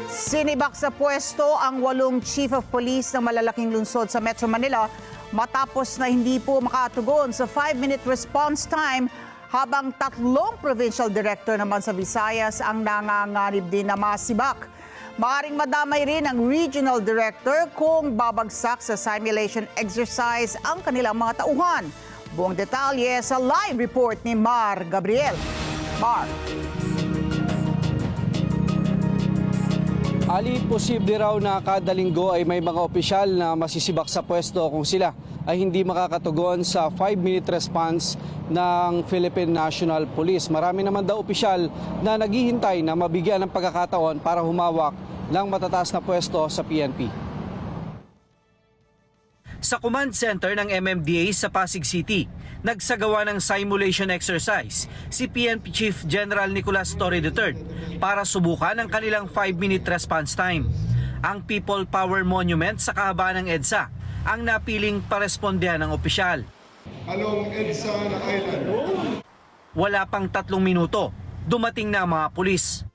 Sinibak sa pwesto ang 8 chief of police ng malalaking lungsod sa Metro Manila matapos na hindi po makatugon sa 5-minute response time habang 3 provincial director naman sa Visayas ang nanganganib din na masibak. Maaring madamay rin ang regional director kung babagsak sa simulation exercise ang kanilang mga tauhan. Buong detalye sa live report ni Mar Gabriel. Mar. Ali, posible raw na kada linggo ay may mga opisyal na masisibak sa pwesto kung sila ay hindi makakatugon sa 5-minute response ng Philippine National Police. Marami naman daw opisyal na naghihintay na mabigyan ng pagkakataon para humawak ng matataas na pwesto sa PNP. Sa command center ng MMDA sa Pasig City, nagsagawa ng simulation exercise si PNP Chief General Nicolas Torre III para subukan ang kanilang 5-minute response time. Ang People Power Monument sa kahabaan ng EDSA ang napiling parespondehan ng opisyal. Along EDSA na island. Wala pang 3 minuto, dumating na ang mga pulis.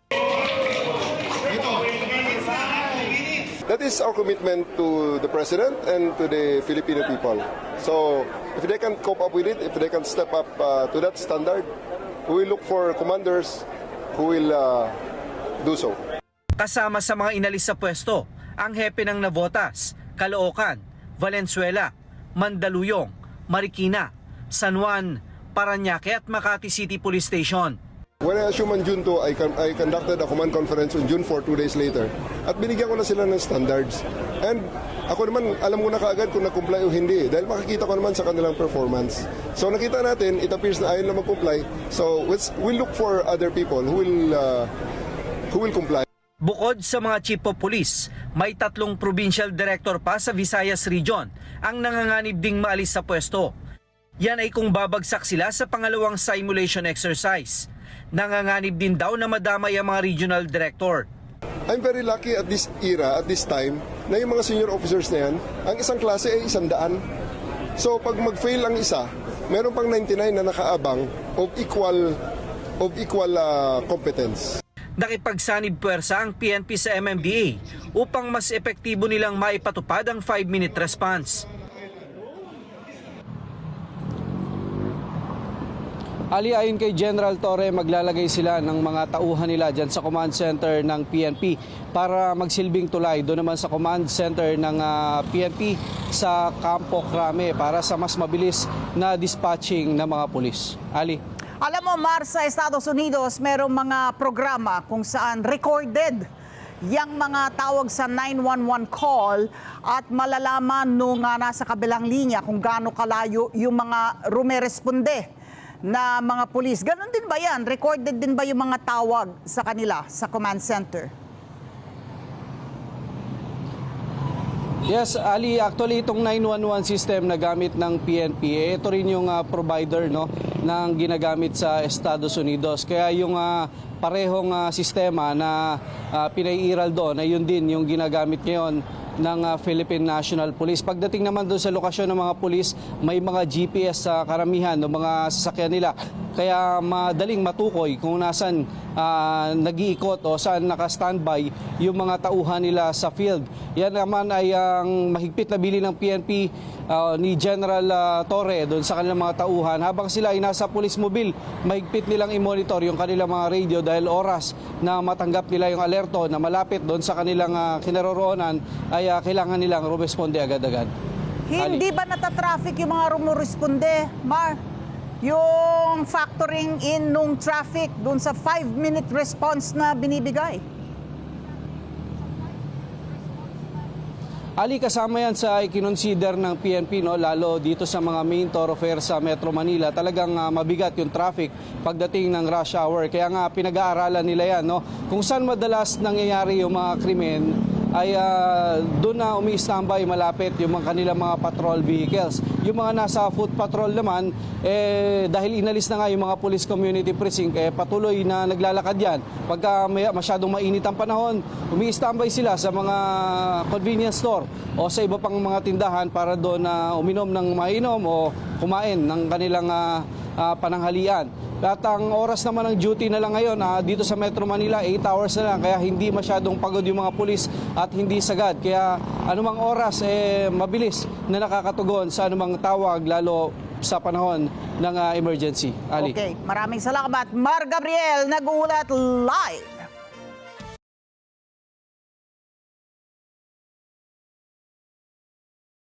That is our commitment to the President and to the Filipino people. So, if they can cope up with it, if they can step up to that standard, we will look for commanders who will do so. Kasama sa mga inalis sa pwesto, ang hepe ng Navotas, Caloocan, Valenzuela, Mandaluyong, Marikina, San Juan, Parañaque at Makati City Police Station. When I assume on June 2, I conducted a command conference on June 4, 2 days later. At binigyan ko na sila ng standards. And ako naman, alam ko na kaagad kung nag-comply o hindi. Dahil makikita ko naman sa kanilang performance. So nakita natin, it appears na ayaw na mag-comply. So we'll look for other people who will comply. Bukod sa mga chief of police, may 3 provincial director pa sa Visayas Region ang nanganganib ding maalis sa pwesto. Yan ay kung babagsak sila sa pangalawang simulation exercise. Nanganganib din daw na madamay ang mga regional director. I'm very lucky at this era, at this time, na yung mga senior officers na yan, ang isang klase ay 100. So pag mag-fail ang isa, meron pang 99 na nakaabang of equal competence. Nakipagsanib puwersa ang PNP sa MMDA upang mas epektibo nilang maipatupad ang 5-minute response. Ali, ayon kay General Torre, maglalagay sila ng mga tauhan nila dyan sa command center ng PNP para magsilbing tulay doon naman sa command center ng PNP sa Campo Crame para sa mas mabilis na dispatching ng mga pulis. Ali. Alam mo, Mar, sa Estados Unidos, merong mga programa kung saan recorded yang mga tawag sa 911 call at malalaman nung nasa kabilang linya kung gaano kalayo yung mga rumeresponde na mga pulis. Ganon din ba yan? Recorded din ba yung mga tawag sa kanila sa command center? Yes, Ali, actually itong 911 system na gamit ng PNP, ito rin yung provider ng ginagamit sa Estados Unidos. Kaya yung parehong sistema na pinaiiral doon ay yun din yung ginagamit ngayon ng Philippine National Police. Pagdating naman doon sa lokasyon ng mga pulis, may mga GPS sa karamihan ng mga sasakyan nila. Kaya madaling matukoy kung nasan nag-iikot o saan naka-standby yung mga tauhan nila sa field. Yan naman ay ang mahigpit na bili ng PNP ni General Torre doon sa kanilang mga tauhan. Habang sila ay nasa police mobile, mahigpit nilang i-monitor yung kanilang mga radio dahil oras na matanggap nila yung alerto na malapit doon sa kanilang kinaroroonan ay kailangan nilang rumisponde agad-agad. Hindi ba natatraffic yung mga rumuresponde, Mar? Yung factoring in nung traffic dun sa 5-minute response na binibigay? Ali, kasama yan sa ikinonsider ng PNP, lalo dito sa mga main thoroughfare sa Metro Manila. Talagang mabigat yung traffic pagdating ng rush hour. Kaya nga pinag-aaralan nila yan. Kung saan madalas nangyayari yung mga krimen, ay doon na umi-standby malapit yung mga kanilang mga patrol vehicles. Yung mga nasa foot patrol naman, dahil inalis na nga yung mga police community precinct, patuloy na naglalakad yan. Pagka masyadong mainit ang panahon, umi-standby sila sa mga convenience store o sa iba pang mga tindahan para doon uminom ng mainom o kumain ng kanilang pananghalian. At ang oras naman ng duty na lang ngayon dito sa Metro Manila, 8 hours na lang. Kaya hindi masyadong pagod yung mga pulis at hindi sagad. Kaya anumang oras, mabilis na nakakatugon sa anumang tawag, lalo sa panahon ng emergency. Ali. Okay, maraming salamat. Mar Gabriel, nag-uulat live